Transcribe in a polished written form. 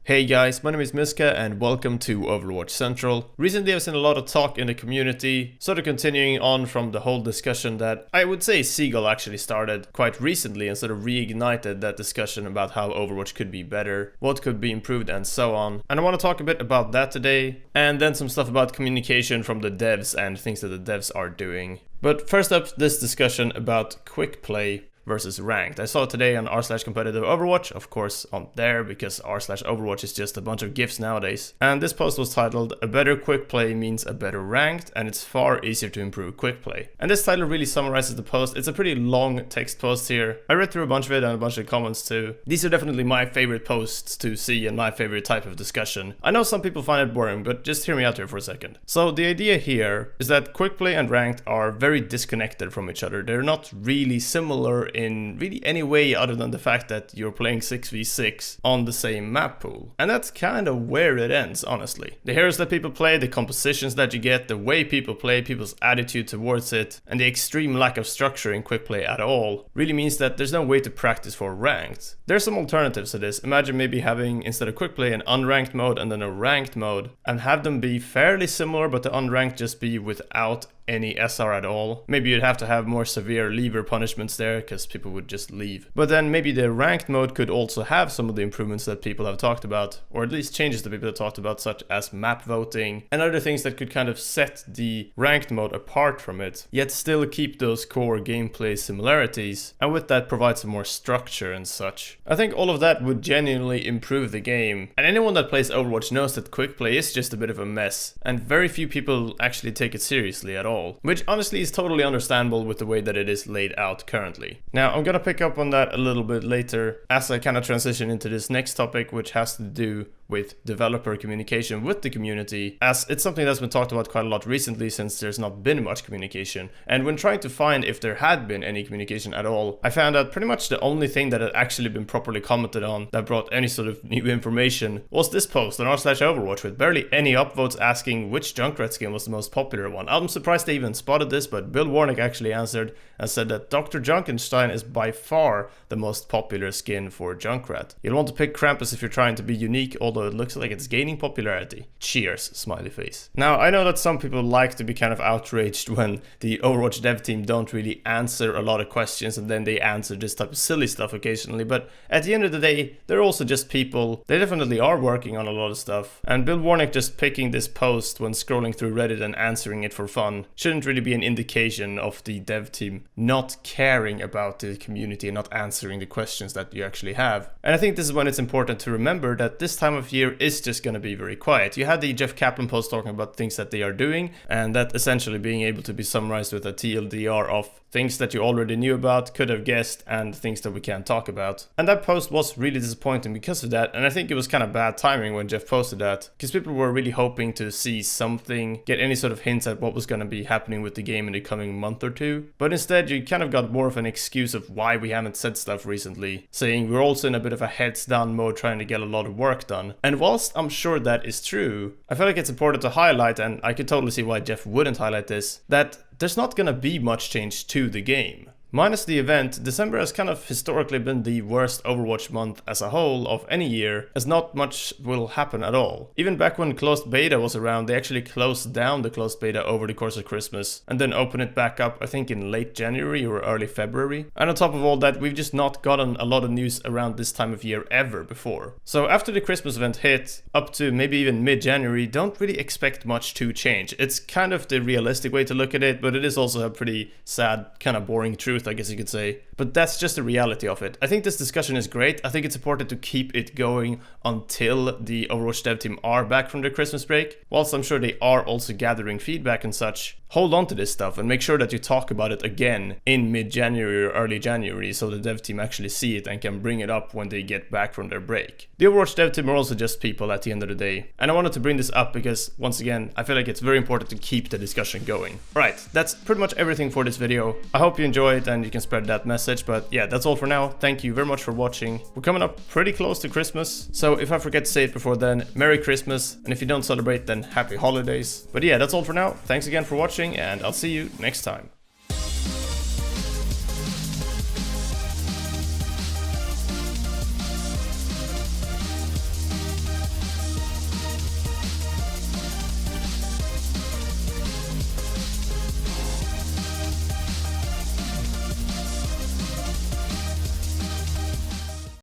Hey guys, my name is Miska and welcome to Overwatch Central. Recently I've seen a lot of talk in the community, sort of continuing on from the whole discussion that I would say Seagull actually started quite recently and sort of reignited that discussion about how Overwatch could be better, what could be improved and so on. And I want to talk a bit about that today, and then some stuff about communication from the devs and things that the devs are doing. But first up, this discussion about quick play versus ranked. I saw it today on r/competitive Overwatch, of course on there, because r/Overwatch is just a bunch of GIFs nowadays. And this post was titled, "A better quick play means a better ranked, and it's far easier to improve quick play." And this title really summarizes the post. It's a pretty long text post here. I read through a bunch of it and a bunch of comments too. These are definitely my favorite posts to see and my favorite type of discussion. I know some people find it boring, but just hear me out here for a second. So the idea here is that quick play and ranked are very disconnected from each other. They're not really similar in really any way other than the fact that you're playing 6v6 on the same map pool. And that's kind of where it ends, honestly. The heroes that people play, the compositions that you get, the way people play, people's attitude towards it, and the extreme lack of structure in quick play at all really means that there's no way to practice for ranked. There's some alternatives to this. Imagine maybe having, instead of quick play, an unranked mode and then a ranked mode, and have them be fairly similar, but the unranked just be without any SR at all. Maybe you'd have to have more severe leaver punishments there because people would just leave. But then maybe the ranked mode could also have some of the improvements that people have talked about, or at least changes that people have talked about, such as map voting and other things that could kind of set the ranked mode apart from it, yet still keep those core gameplay similarities, and with that provide some more structure and such. I think all of that would genuinely improve the game, and anyone that plays Overwatch knows that quick play is just a bit of a mess, and very few people actually take it seriously at all. Which honestly is totally understandable with the way that it is laid out currently. Now I'm gonna pick up on that a little bit later as I kind of transition into this next topic, which has to do with developer communication with the community, as it's something that's been talked about quite a lot recently since there's not been much communication. And when trying to find if there had been any communication at all, I found out pretty much the only thing that had actually been properly commented on that brought any sort of new information was this post on r/Overwatch with barely any upvotes asking which Junkrat skin was the most popular one. I'm surprised they even spotted this, but Bill Warnick actually answered and said that Dr. Junkenstein is by far the most popular skin for Junkrat. You'll want to pick Krampus if you're trying to be unique, although it looks like it's gaining popularity. Cheers, smiley face. Now, I know that some people like to be kind of outraged when the Overwatch dev team don't really answer a lot of questions and then they answer this type of silly stuff occasionally, but at the end of the day, they're also just people. They definitely are working on a lot of stuff, and Bill Warnick just picking this post when scrolling through Reddit and answering it for fun shouldn't really be an indication of the dev team not caring about the community and not answering the questions that you actually have. And I think this is when it's important to remember that this time of year is just going to be very quiet. You had the Jeff Kaplan post talking about things that they are doing, and that essentially being able to be summarized with a TLDR of things that you already knew about, could have guessed, and things that we can't talk about. And that post was really disappointing because of that, and I think it was kind of bad timing when Jeff posted that, because people were really hoping to see something, get any sort of hints at what was going to be happening with the game in the coming month or two. But instead you kind of got more of an excuse of why we haven't said stuff recently, saying we're also in a bit of a heads down mode trying to get a lot of work done. And whilst I'm sure that is true, I feel like it's important to highlight, and I could totally see why Jeff wouldn't highlight this, that there's not gonna be much change to the game. Minus the event, December has kind of historically been the worst Overwatch month as a whole of any year, as not much will happen at all. Even back when closed beta was around, they actually closed down the closed beta over the course of Christmas, and then opened it back up, I think in late January or early February. And on top of all that, we've just not gotten a lot of news around this time of year ever before. So after the Christmas event hit, up to maybe even mid-January, don't really expect much to change. It's kind of the realistic way to look at it, but it is also a pretty sad, kind of boring truth, I guess you could say. But that's just the reality of it. I think this discussion is great. I think it's important to keep it going until the Overwatch dev team are back from their Christmas break. Whilst I'm sure they are also gathering feedback and such, hold on to this stuff and make sure that you talk about it again in mid-January or early January so the dev team actually see it and can bring it up when they get back from their break. The Overwatch dev team are also just people at the end of the day. And I wanted to bring this up because, once again, I feel like it's very important to keep the discussion going. Alright, that's pretty much everything for this video. I hope you enjoy it and you can spread that message, but yeah, that's all for now. Thank you very much for watching. We're coming up pretty close to Christmas, so if I forget to say it before then, Merry Christmas, and if you don't celebrate, then Happy Holidays. But yeah, that's all for now. Thanks again for watching, and I'll see you next time.